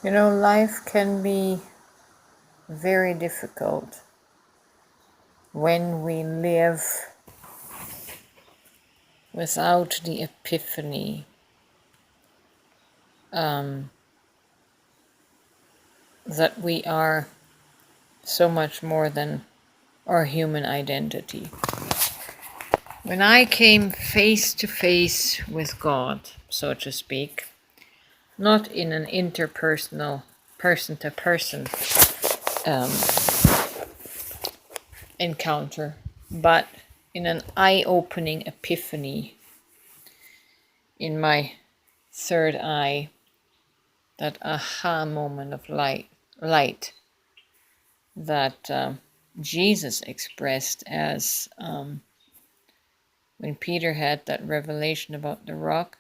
Life can be very difficult when we live without the epiphany that we are so much more than our human identity. When I came face to face with God, so to speak, not in an interpersonal, person to person encounter, but in an eye opening epiphany in my third eye, that aha moment of light that Jesus expressed as when Peter had that revelation about the rock,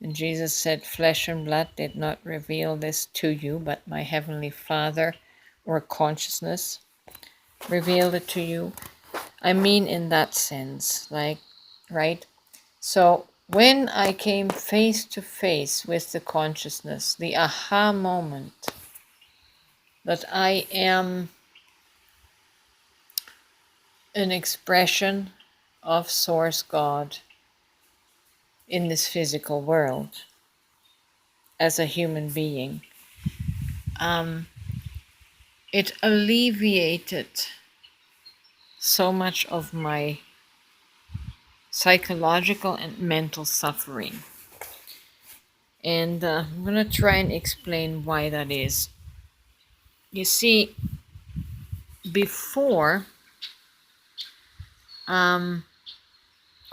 and Jesus said, "Flesh and blood did not reveal this to you, but my heavenly Father, or consciousness, revealed it to you." I mean, in that sense, like, right? So when I came face to face with the consciousness, the aha moment that I am an expression of Source God in this physical world as a human being, it alleviated so much of my psychological and mental suffering. And I'm going to try and explain why that is. You see, before,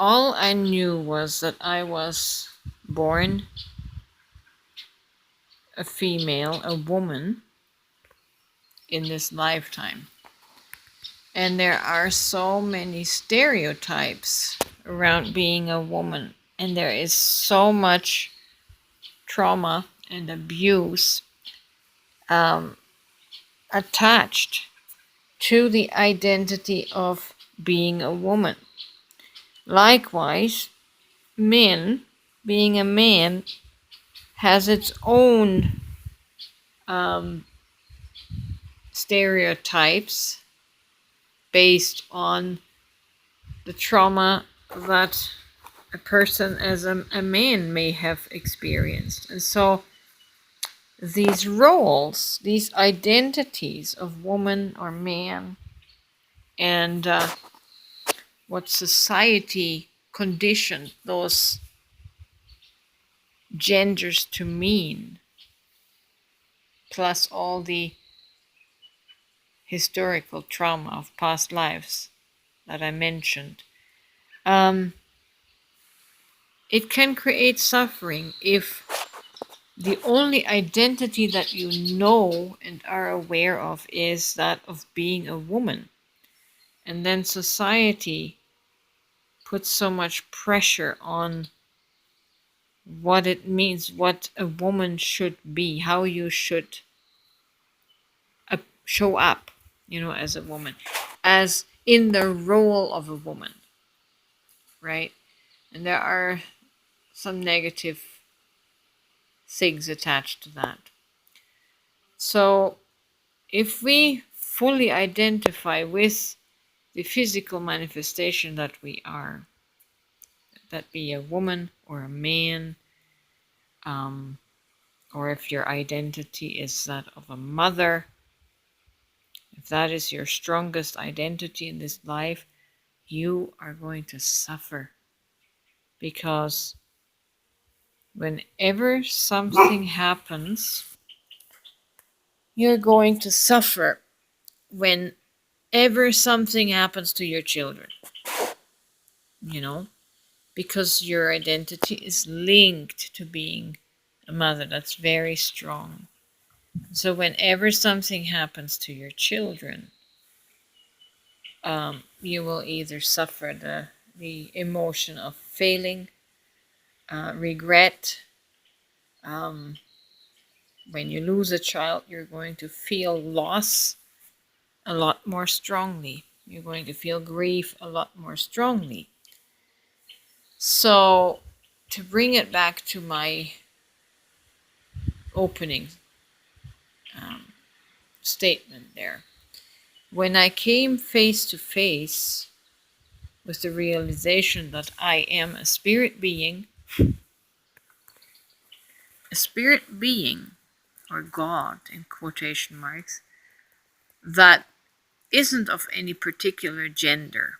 all I knew was that I was born a female, a woman, in this lifetime. And there are so many stereotypes around being a woman. And there is so much trauma and abuse attached to the identity of being a woman. Likewise, men, being a man, has its own stereotypes based on the trauma that a person as a man may have experienced. And so these roles, these identities of woman or man, and what society conditioned those genders to mean, plus all the historical trauma of past lives that I mentioned, it can create suffering if the only identity that you know and are aware of is that of being a woman. And then society puts so much pressure on what it means, what a woman should be, how you should show up, as a woman, as in the role of a woman, right? And there are some negative things attached to that. So if we fully identify with the physical manifestation that we are, that be a woman or a man, or if your identity is that of a mother, if that is your strongest identity in this life, you are going to suffer. Because whenever something happens, you're going to suffer. Whenever something happens to your children, because your identity is linked to being a mother. That's very strong. So whenever something happens to your children, you will either suffer the emotion of failing, regret. When you lose a child, you're going to feel loss a lot more strongly. You're going to feel grief a lot more strongly. So, to bring it back to my opening, statement there. When I came face to face with the realization that I am a spirit being, or God in quotation marks, that isn't of any particular gender,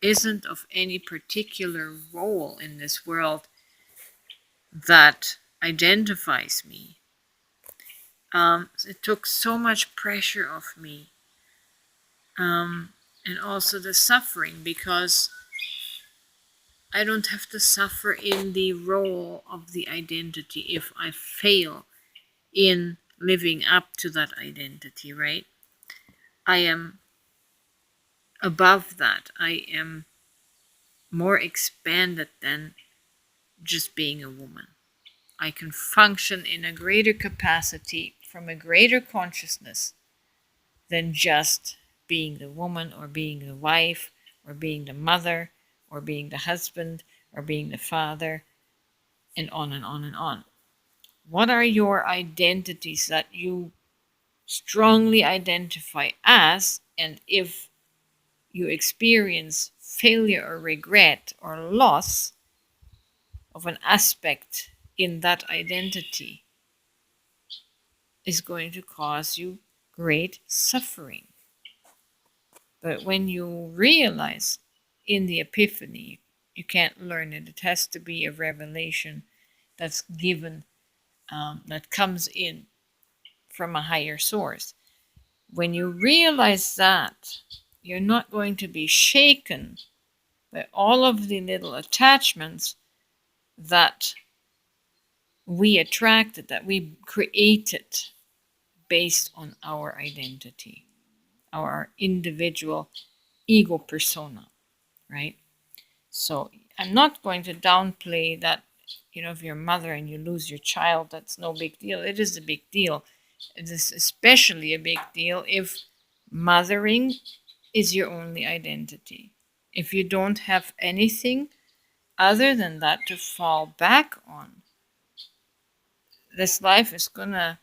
isn't of any particular role in this world that identifies me. It took so much pressure off me, and also the suffering, because I don't have to suffer in the role of the identity if I fail in living up to that identity, right? I am above that. I am more expanded than just being a woman. I can function in a greater capacity from a greater consciousness than just being the woman, or being the wife, or being the mother, or being the husband, or being the father, and on and on and on. What are your identities that you strongly identify as? And if you experience failure or regret or loss of an aspect in that identity, is going to cause you great suffering. But when you realize in the epiphany, you can't learn it. It has to be a revelation that's given, that comes in from a higher source. When you realize that, you're not going to be shaken by all of the little attachments that we attracted, that we created based on our identity, our individual ego persona, right? So I'm not going to downplay that, if you're a mother and you lose your child, that's no big deal. It is a big deal. It is especially a big deal if mothering is your only identity. If you don't have anything other than that to fall back on, this life is going to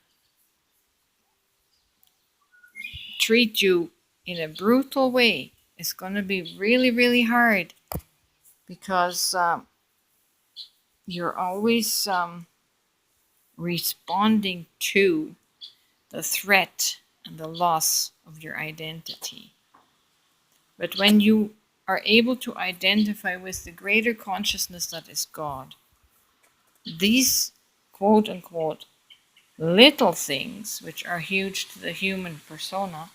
treat you in a brutal way. It's going to be really, really hard, because you're always responding to the threat and the loss of your identity. But when you are able to identify with the greater consciousness that is God, these quote unquote little things, which are huge to the human persona,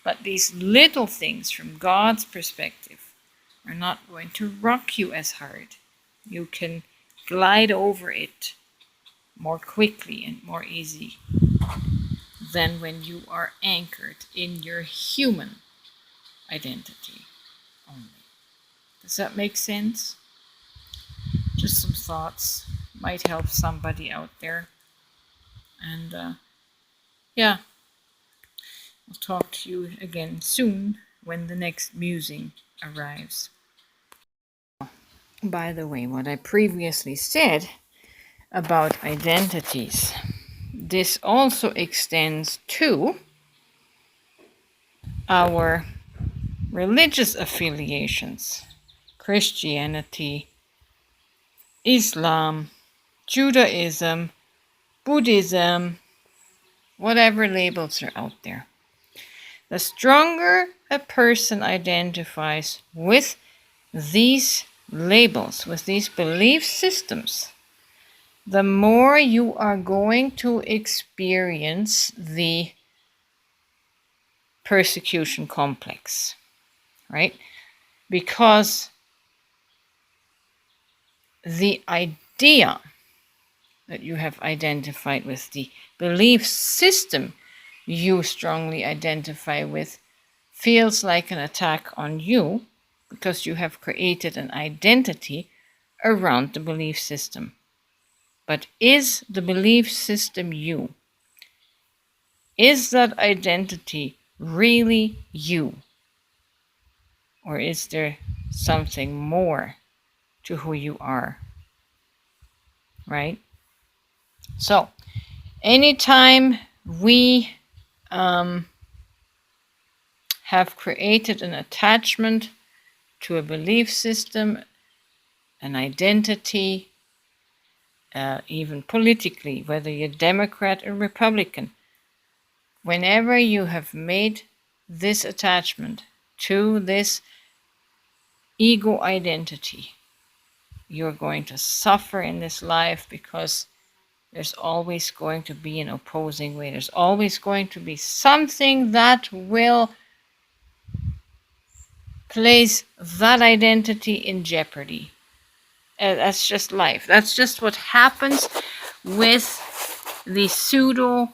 but these little things from God's perspective are not going to rock you as hard. You can glide over it more quickly and more easy than when you are anchored in your human identity only. Does that make sense? Just some thoughts might help somebody out there. And yeah, I'll talk to you again soon when the next musing arrives. By the way, what I previously said about identities, this also extends to our religious affiliations: Christianity, Islam, Judaism, Buddhism, whatever labels are out there. The stronger a person identifies with these labels, with these belief systems, the more you are going to experience the persecution complex, right? Because the idea that you have identified with, the belief system you strongly identify with, feels like an attack on you, because you have created an identity around the belief system. But is the belief system you? Is that identity really you? Or is there something more to who you are? Right? So, anytime We have created an attachment to a belief system, an identity, even politically, whether you're Democrat or Republican. Whenever you have made this attachment to this ego identity, you're going to suffer in this life because there's always going to be an opposing way. There's always going to be something that will place that identity in jeopardy. That's just life. That's just what happens with the pseudo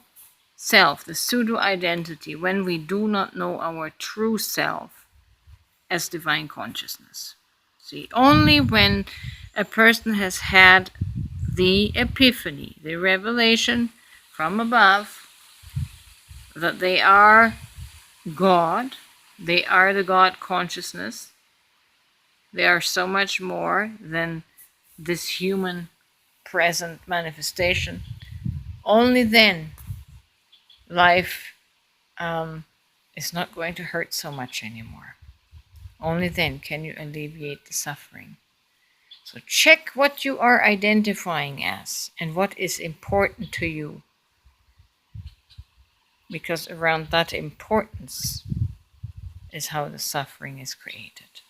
self, the pseudo identity, when we do not know our true self as divine consciousness. See, only when a person has had the epiphany, the revelation from above, that they are God, they are the God consciousness, they are so much more than this human present manifestation. Only then life is not going to hurt so much anymore. Only then can you alleviate the suffering. So check what you are identifying as and what is important to you, because around that importance is how the suffering is created.